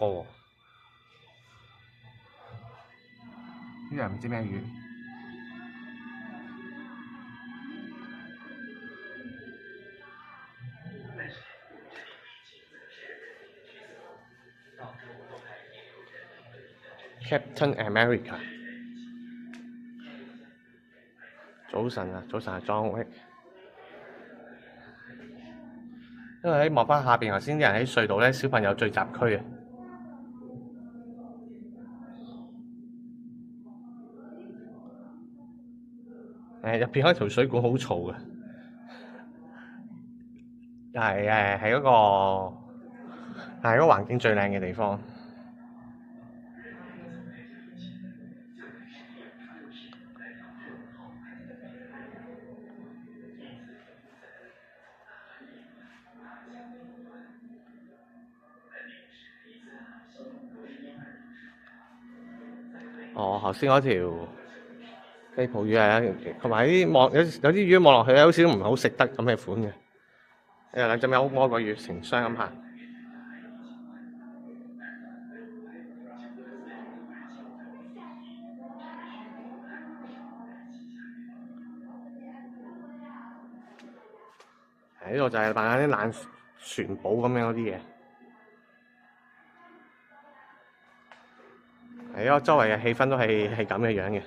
個喎。呢個唔知咩魚。Captain America。早晨啊，莊域。因為喺望翻下邊頭先啲人喺隧道咧，小朋友聚集區啊。入邊開條水管好嘈嘅，但係係嗰個環境最靚嘅地方。頭先嗰條飛泡魚係，同埋啲有啲魚望落去好似都唔係好食得咁嘅款嘅。有兩隻魔鬼魚成雙咁行。呢度就係扮下啲爛船堡咁樣嗰啲嘢。係咯，周圍嘅氣氛都係咁嘅樣嘅。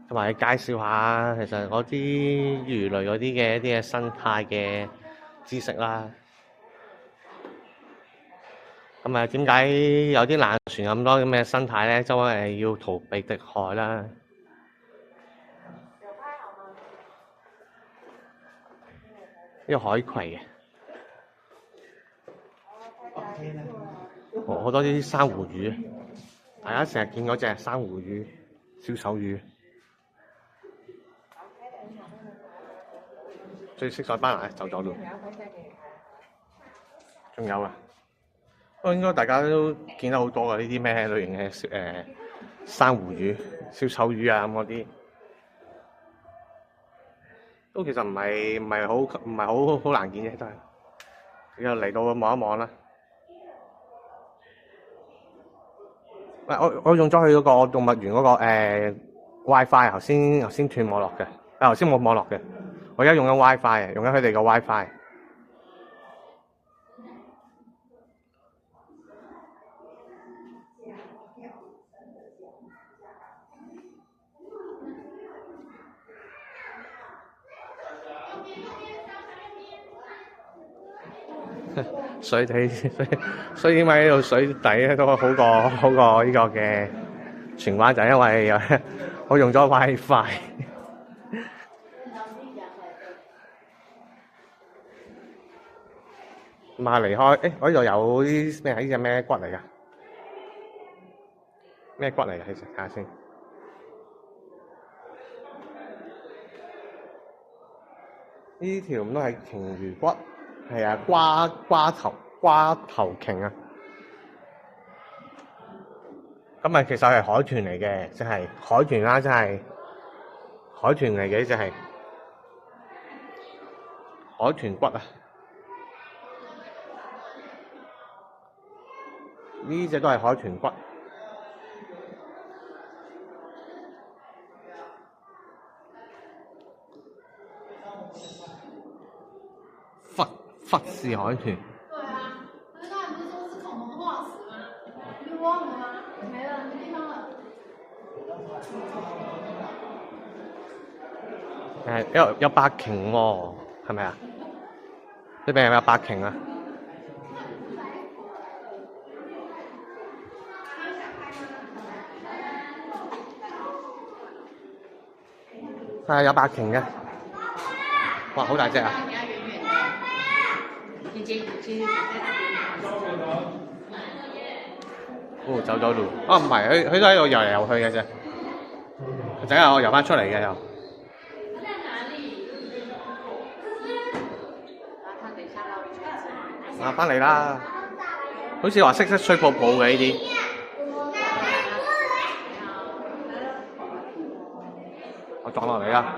同埋介紹下其實嗰啲魚類嗰啲嘅一啲嘅生態嘅知識啦。咁啊，點解有啲爛船咁多咁嘅生態咧？周圍係要逃避敵害啦。呢個海葵嘅，好多啲珊瑚魚，大家成日見嗰隻珊瑚魚、小丑魚。最色彩斑斕走咗路，仲有啊，不過應該大家都見得好多嘅呢啲咩類型嘅珊瑚魚、小丑魚啊咁嗰啲，都其實唔係好難見嘅，都係你又嚟到望一望啦。喂，我用咗佢嗰個動物園嗰個WiFi，頭先斷網絡嘅，頭先冇網絡嘅。我而家用緊 WiFi，用緊佢哋嘅 WiFi。水底，所以點解呢度水底咧都好過呢個嘅荃灣，就係因為我用咗 WiFi。咁啊離開，我呢度有啲咩？呢隻咩骨嚟㗎？咩骨嚟㗎？其實睇下先。呢條咁都係鯨魚骨，係啊，瓜頭鯨啊。咁啊，其實係海豚嚟嘅，即係海豚啦，即係海豚嚟嘅，呢隻係海豚骨啊。呢隻都係海豚骨，忽氏海豚。對啊，那剛才不是說是恐龍化石嗎？你忘了嗎？沒了，沒地方了。有白鯨喎，係咪啊？呢邊係咪有白鯨啊？係有白鯨嘅，哇，好大隻啊！哦，走咗路。哦，唔係，佢都喺度游嚟游去嘅啫。陣間我游翻出嚟嘅又。翻嚟啦！好似話識吹泡泡嘅呢啲。我撞落嚟啦！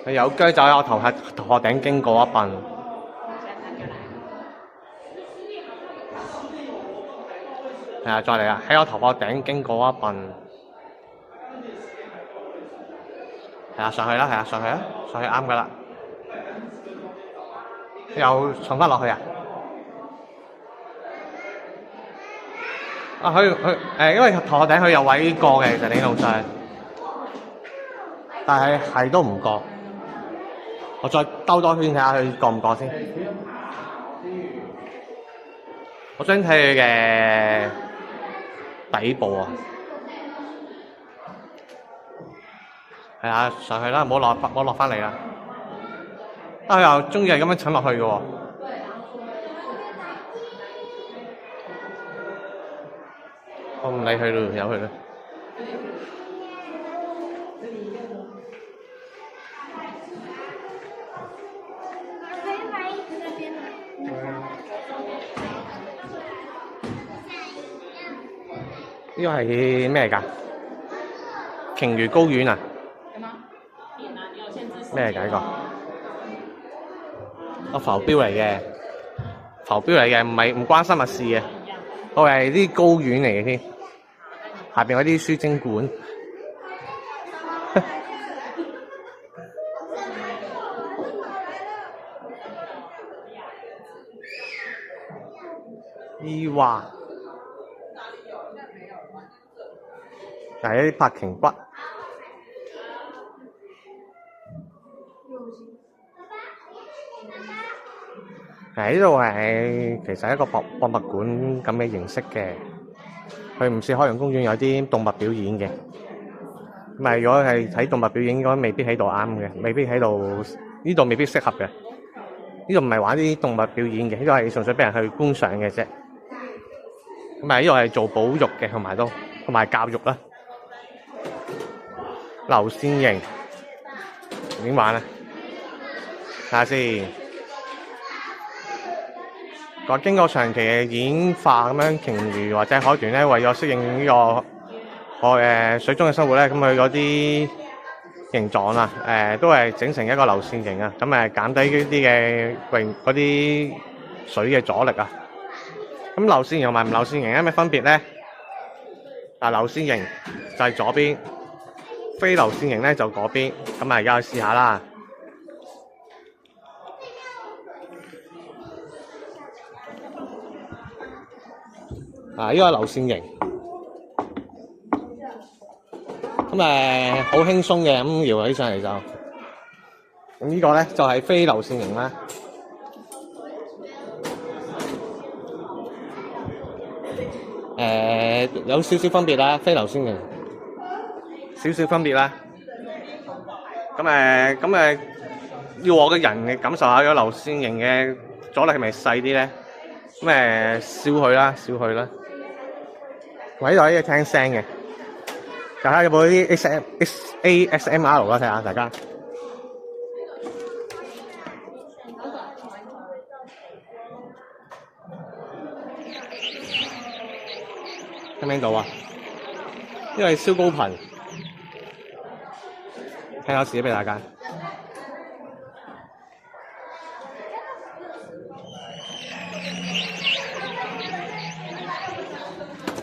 有雞就喺我頭殼頂經過一笨，係啊，再嚟啊！喺我頭殼頂經過一笨，係啊，上去啦，係啊，上去啦，上去啱噶啦，又重翻落去啊！啊，因為頭殼頂佢有位過嘅，其實理論上，但係都唔過。我再兜多圈睇下佢過唔過先。我想睇佢嘅底部啊，係啊，上去啦，唔好落翻嚟啦。啊，又中意係咁樣蠢落去嘅喎。我唔理佢咯，由佢啦。呢個係咩嚟㗎？鯨魚睾丸啊？咩嚟㗎呢個？個浮標嚟嘅，浮標嚟嘅，唔關生物事嘅，我係啲睾丸嚟嘅添，下邊嗰啲輸精管。伊娃，係一啲拍鯨骨。呢度係其實係一個博物館咁嘅形式嘅，佢唔似海洋公園有啲動物表演嘅。咁啊，如果係睇動物表演，應該未必喺度啱嘅，未必喺度呢度未必適合嘅。呢度唔係玩啲動物表演嘅，呢度係純粹俾人去觀賞嘅啫。咁啊，呢度係做保育嘅，同埋教育啦。流線型點玩啊？睇下先。經過長期嘅演化咁樣，鯨魚或者海豚咧，為咗適應呢個水中嘅生活咧，咁佢嗰啲形狀啊，都係整成一個流線型啊，咁減低呢啲嘅嗰啲水嘅阻力啊。咁流線型同埋唔流線型有咩分別咧？流線型就係左邊，非流線型咧就嗰邊。咁而家去試下啦。呢個係流線型，咁好輕鬆嘅，咁搖起上嚟就，咁呢個咧就係非流線型啦。有少少分別啦，非流線型，少少分別啦。咁要我嘅人嘅感受下，有流線型嘅阻力係咪細啲咧？咁少佢啦，少佢啦。我呢度可以聽聲嘅，大家有冇啲 ASMR 啦？睇下大家聽唔聽到啊？呢個係超高頻，聽下試俾大家。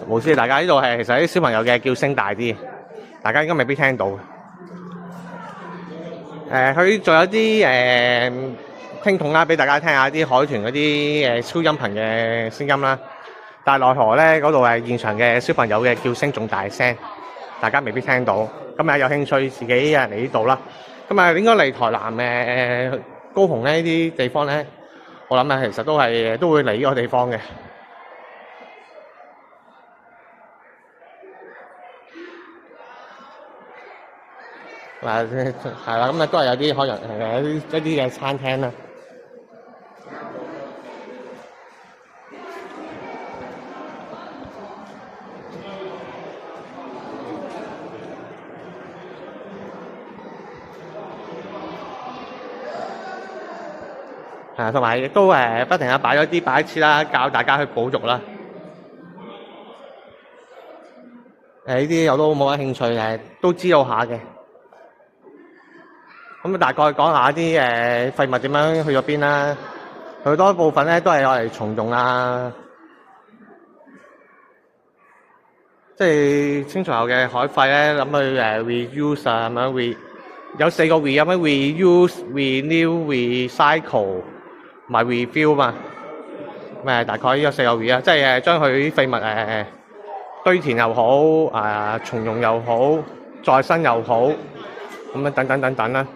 冇事，大家呢度係其實啲小朋友嘅叫聲大啲，大家應該未必聽到。佢仲有啲聽筒啦，俾大家聽下啲海豚嗰啲超音頻嘅聲音啦。但係奈何咧，嗰度係現場嘅小朋友嘅叫聲仲大聲，大家未必聽到。咁有興趣自己嚟呢度啦。咁應該嚟台南高雄呢啲地方咧，我諗其實都會嚟呢個地方嘅。係啦，咁都係有啲可能一啲嘅餐廳啦。同埋亦都不停擺咗啲擺設啦，教大家去保育啦。呢啲我都冇乜興趣，都知道下嘅。咁大概講下啲廢物點樣去咗邊啦。好多部分咧都係攞嚟重用啊，即係清除後嘅海廢咧，諗去reuse 啊，咁樣有4個 re 有咩 reuse、renew、recycle 同埋 refill 嘛。大概呢個4個 re 啊，即係將佢啲廢物堆填又好，重用又好，再生又好，咁樣等等等等啦。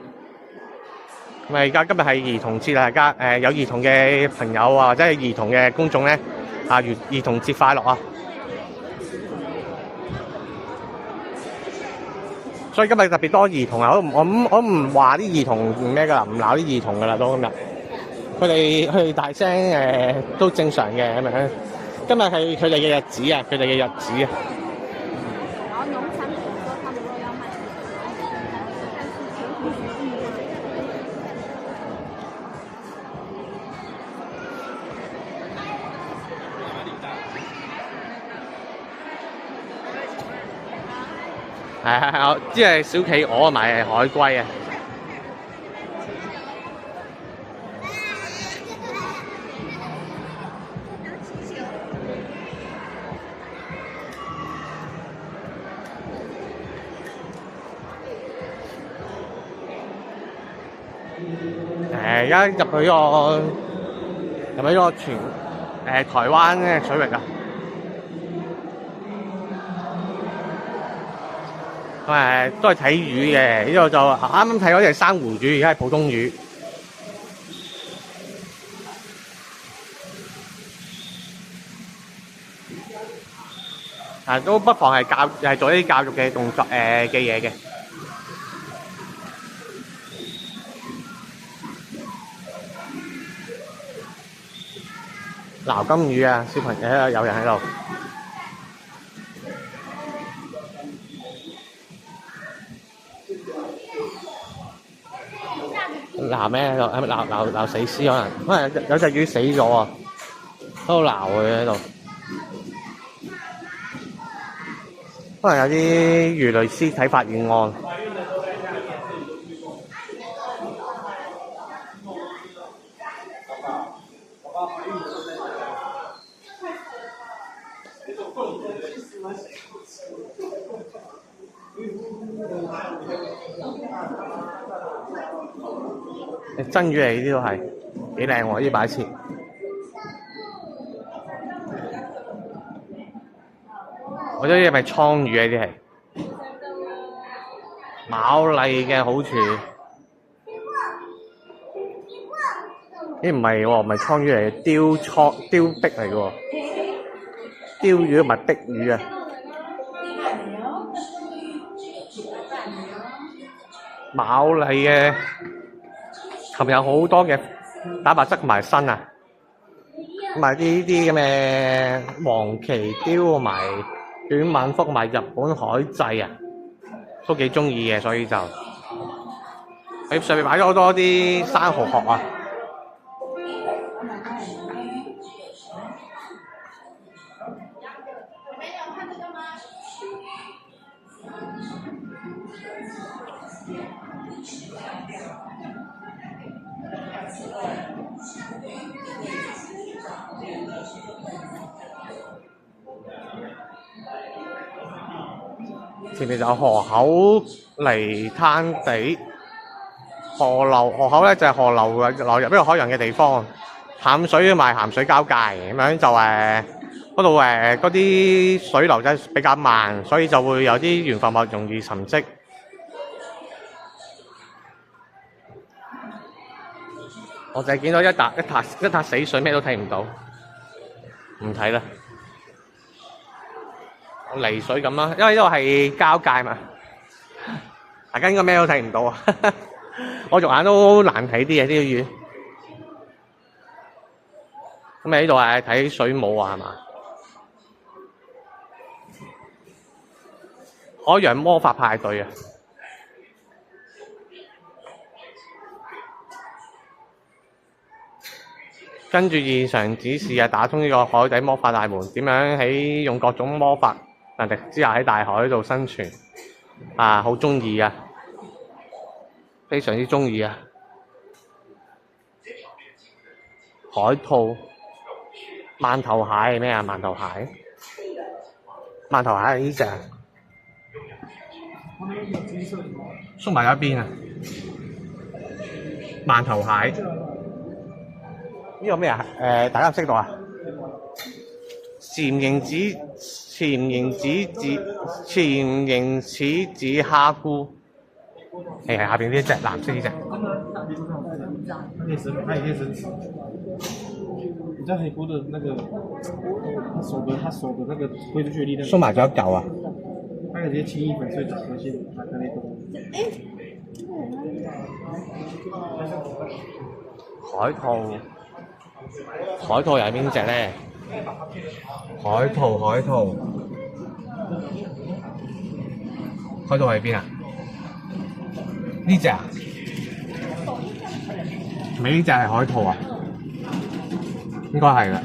咁而家今日係兒童節啦，大家有兒童嘅朋友啊，或者係兒童嘅公眾咧，兒童節快樂啊！所以今日特別多兒童啊，我唔話啲兒童咩㗎啦，唔鬧啲兒童㗎啦都今日。佢哋大聲都正常嘅咁樣。今日係佢哋嘅日子啊，佢哋嘅日子啊。係，即係小企鵝同埋海龜啊！而家入去呢個台灣嘅水域啊！都係睇魚嘅，呢度就啱啱睇嗰隻珊瑚魚，而家係普通魚。都不妨係做啲教育嘅動作嘅嘢嘅。撈金魚啊，小朋友有人喺度。撈咩喺度？撈死屍可能有隻魚死咗啊！喺度撈佢喺度，可能有啲魚類屍體發現案。真魚嚟，呢啲都係幾靚喎！呢擺設，我覺得呢啲係咪倉魚啊？呢啲係牡蠣嘅好處。咦？唔係喎，唔係倉魚嚟嘅，雕壁嚟嘅喎，鯛魚唔係碧魚啊！牡蠣嘅琴日有好多嘅蛋白質同埋鋅啊，同埋呢啲咁嘅黃鰭鯛同埋短吻鲃同埋日本海蜇啊，都幾中意嘅，所以就喺上面買咗好多啲生蠔殼啊。前面就有河口泥灘地，河口咧就係河流流入呢個海洋嘅地方，淡水同埋鹹水交界咁樣就嗰度嗰啲水流真係比較慢，所以就會有啲懸浮物容易沉積。我就係見到一灘死水，咩都睇唔到，唔睇啦。泥水咁啦，因為呢度係交界嘛，大家應該咩都睇唔到啊！我肉眼都難睇啲嘅呢啲魚。咁喺呢度係睇水母啊，係嘛？海洋魔法派對啊！跟住現場指示啊，打通呢個海底魔法大門，點樣喺用各種魔法能力之下喺大海度生存啊！好中意啊！非常之中意啊！海兔、饅頭蟹係咩啊？饅頭蟹，饅頭蟹係呢隻啊，縮埋一邊啊！饅頭蟹，呢個咩啊？大家唔識讀啊？潛形齒蝦菇，係下邊呢隻藍色呢隻。它也可以生吃。你知道黑菇的那個，它手的那個揮出去的力量，縮埋咗一嚿啊！它可以直接輕易粉碎整顆心，它可以動。海兔，海兔又係邊隻咧？海兔，海兔喺邊啊？呢隻啊？係咪呢隻係海兔啊？應該係啦。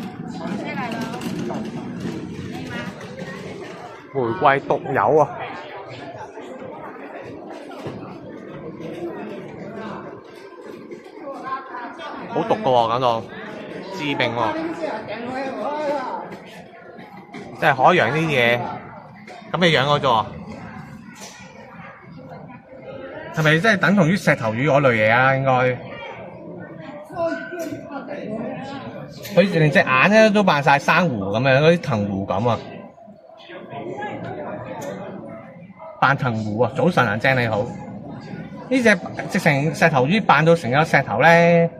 玫瑰獨有啊！好毒㗎喎，講到致命喎。即係海洋呢啲嘢咁嘅樣嗰座，係咪即係等同於石頭魚嗰類嘢啊？應該佢連隻眼咧都扮晒珊瑚咁樣，嗰啲藤壺咁啊，扮藤壺啊！早晨啊，正你好，呢隻直成石頭魚扮到成個石頭咧，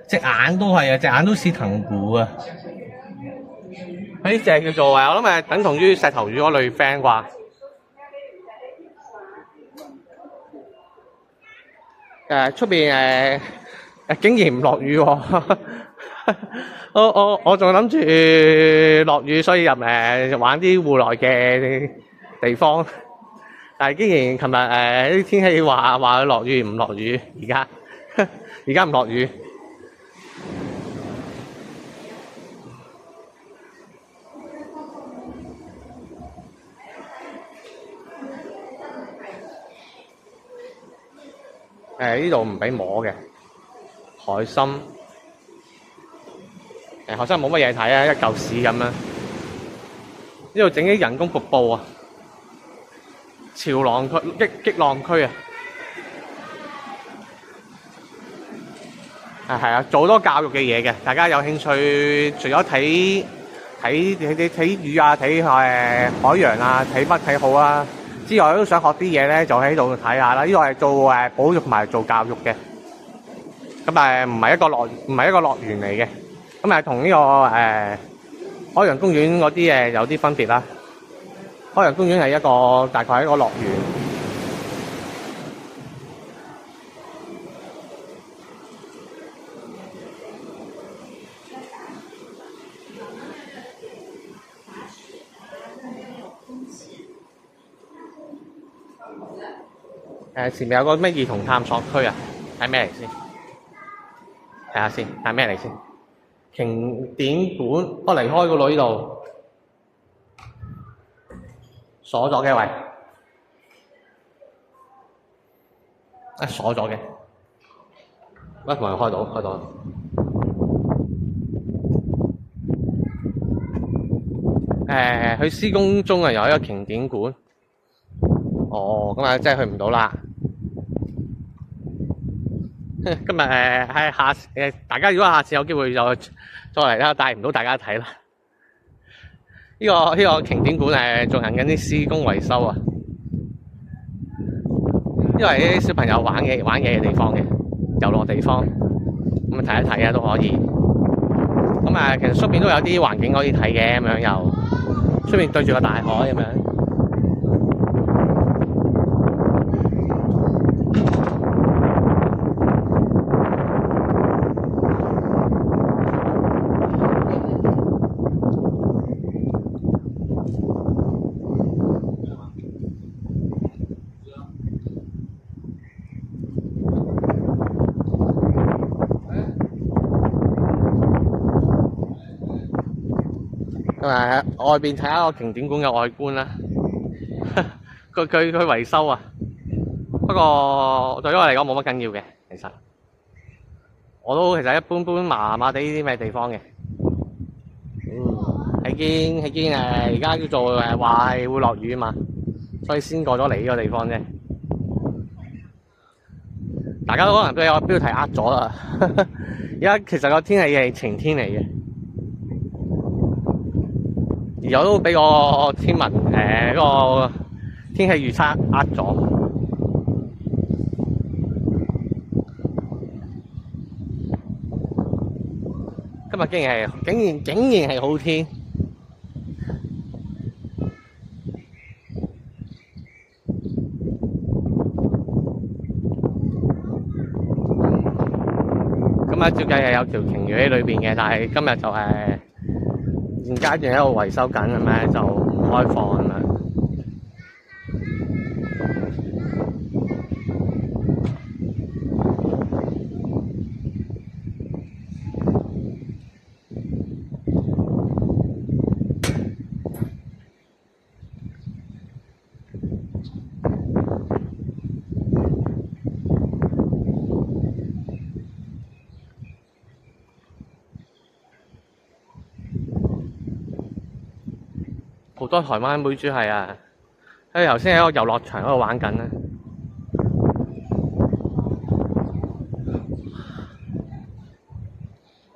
隻眼都係啊，隻眼都似藤壺啊！呢隻叫做我諗係等同於石頭魚嗰類 friend 啩。出邊竟然唔落雨喎！我仲諗住落雨，所以入玩啲戶內嘅地方，但係竟然琴日啲天氣話落雨唔落雨，而家唔落雨。呢度唔俾摸嘅海參，海參冇乜嘢睇啊，一嚿屎咁樣。呢度整啲人工瀑布啊，潮浪區、激浪區啊，係啊，做好多教育嘅嘢嘅。大家有興趣，除咗睇魚啊、睇海洋啊、睇乜睇好啊之外，都想學啲嘢咧，就喺度睇下啦。呢個係做保育同埋做教育嘅，咁唔係一個樂園嚟嘅，咁同呢個海洋公園嗰啲有啲分別啦。海洋公園係大概係一個樂園。前面有個咩兒童探索區啊？睇咩嚟先？睇下先，睇咩嚟先？瓊典館，我離開個腦呢度，鎖咗嘅喂，鎖咗嘅，喂，同埋開到。佢施工中有一個瓊典館。哦，咁真係去唔到啦。今日大家如果下次有機會就再嚟啦，帶唔到大家睇啦。呢個瓊典館進行緊啲施工維修啊，因為啲小朋友玩嘢嘅地方嘅遊樂地方，咁睇一睇啊都可以。咁其實出邊都有啲環境可以睇嘅，咁樣又出邊對住個大海咁樣。外邊睇下個瓊典館嘅外觀啦，佢維修啊，不過對於我嚟講冇乜緊要嘅，其實我都其實一般般麻麻地呢啲咩地方嘅。係見而家叫做話係會落雨嘛，所以先過咗嚟呢個地方啫。大家都可能俾我標題呃咗啦。而家其實個天氣係晴天嚟嘅，而我都俾個天文個天氣預測呃咗。今日竟然係好天。咁啊，照計係有條鯨魚喺裏邊嘅，但係今日就現階段喺度維修緊咁樣，就唔開放咁樣。好多台灣妹豬係啊！佢頭先喺個遊樂場嗰度玩緊咧。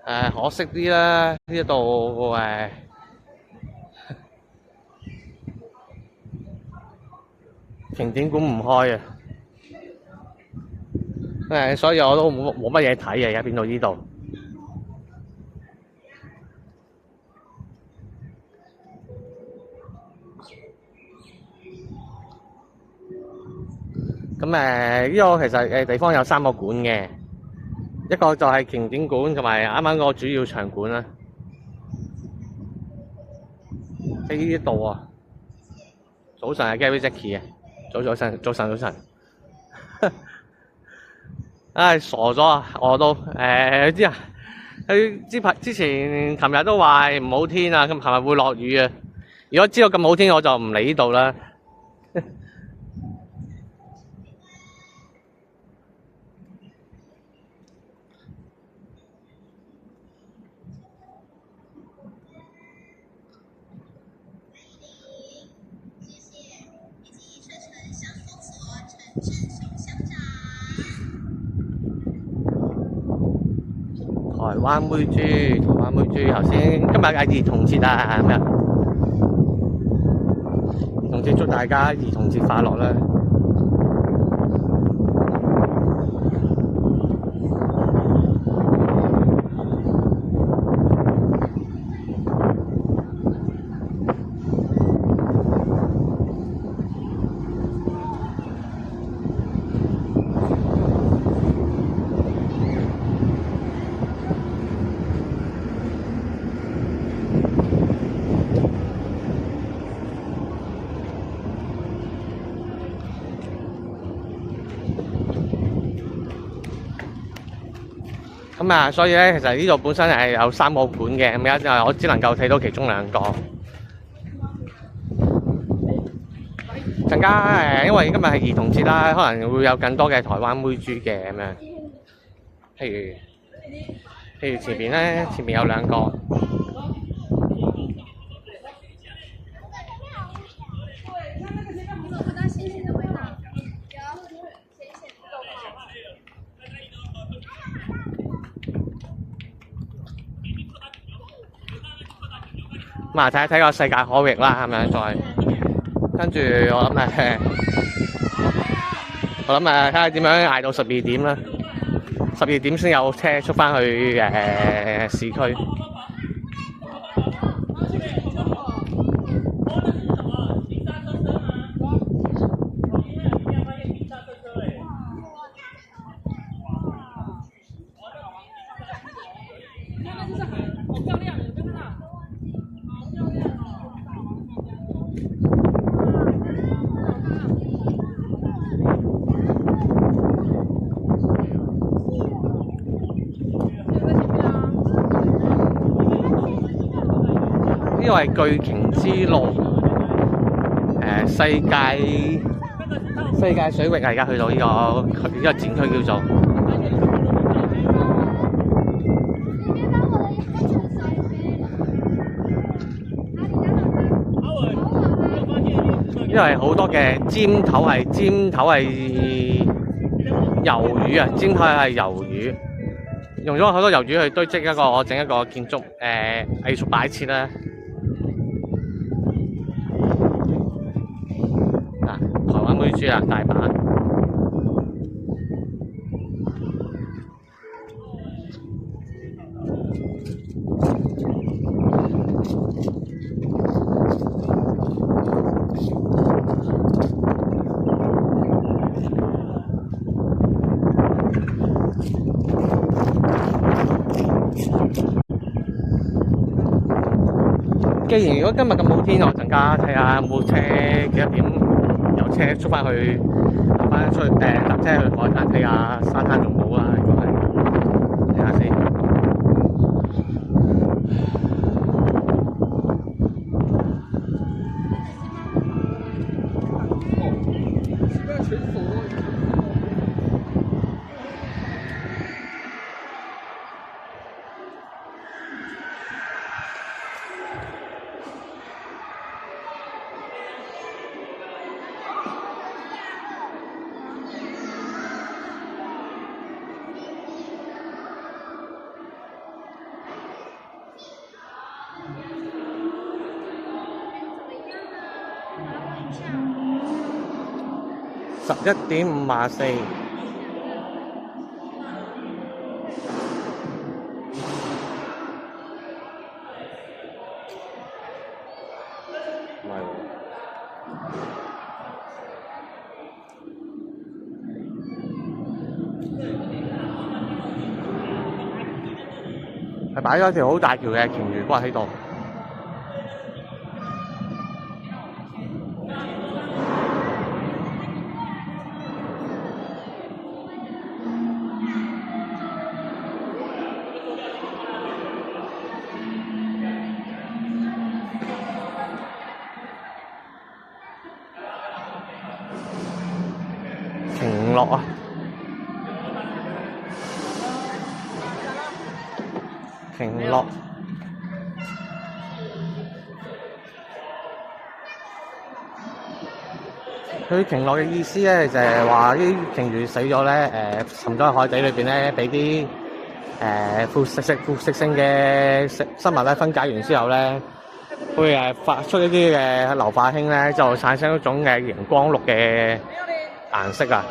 可惜啲啦，呢度景點館唔開啊！所以我都冇乜嘢睇嘅，而家變到呢度。咁呢個其實地方有3個館嘅，一個就係景點館，同埋啱啱個主要場館啦。喺呢度啊，早晨係 Gary Jackie 嘅，早晨。唉，傻咗啊！我都你知啊，佢之前琴日都話唔好天啊，咁琴日會落雨啊。如果知道咁好天，我就唔嚟呢度啦。台灣妹豬，頭先今日係兒童節啊，咁樣兒童節祝大家兒童節快樂啦！咁啊，所以咧，其實呢度本身係有3個館嘅，咁而家我只能夠睇到其中2個。陣間因為今日係兒童節啦，可能會有更多嘅台灣妹豬嘅咁樣。譬如前面有2個。咁啊，睇一睇個世界海域啦，係咪？再跟住我諗睇下點樣捱到12點啦。12點先有車出翻去市區。呢個係巨鯨之路，世界世界水域啊！而家去到呢個展區叫做。因為好多嘅尖頭係魷魚啊，尖頭係魷魚，用咗好多魷魚去堆積整一個建築藝術擺設啦。嗱，台灣妹豬啊，大把。既然如果今日咁好天，我陣間睇下有冇車幾多點有車出翻去，翻出去搭車去海灘睇下沙灘仲好啊！如果係睇下先。11:54。唔係喎。係擺咗條好大條嘅鯨魚骨喺度。鯨落啊！鯨落。佢鯨落嘅意思咧，就係話啲鯨魚死咗咧，沉咗喺海底裏邊咧，俾啲腐蝕性嘅生物咧分解完之後咧，會發出一啲嘅硫化氫咧，就產生一種嘅熒光綠嘅顏色啊！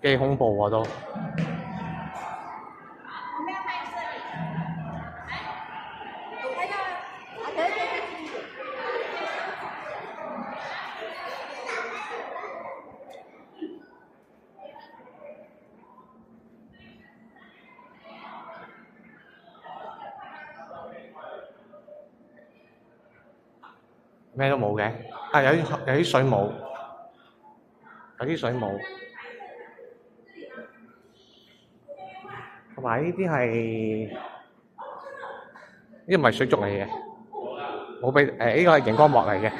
幾恐怖喎都。咩都冇嘅，啊有啲水母，有啲水母，同埋呢啲係呢個唔係水族嚟嘅，冇俾呢個係熒光幕嚟嘅。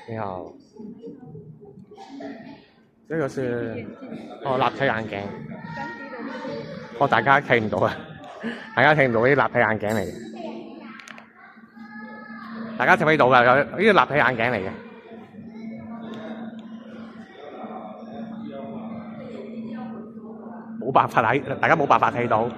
然後呢個是立體眼鏡，大家睇唔到啊！大家睇唔到啲立體眼鏡嚟嘅，大家睇唔睇到㗎？有呢個立體眼鏡嚟嘅。辦法睇，大家冇辦法睇到。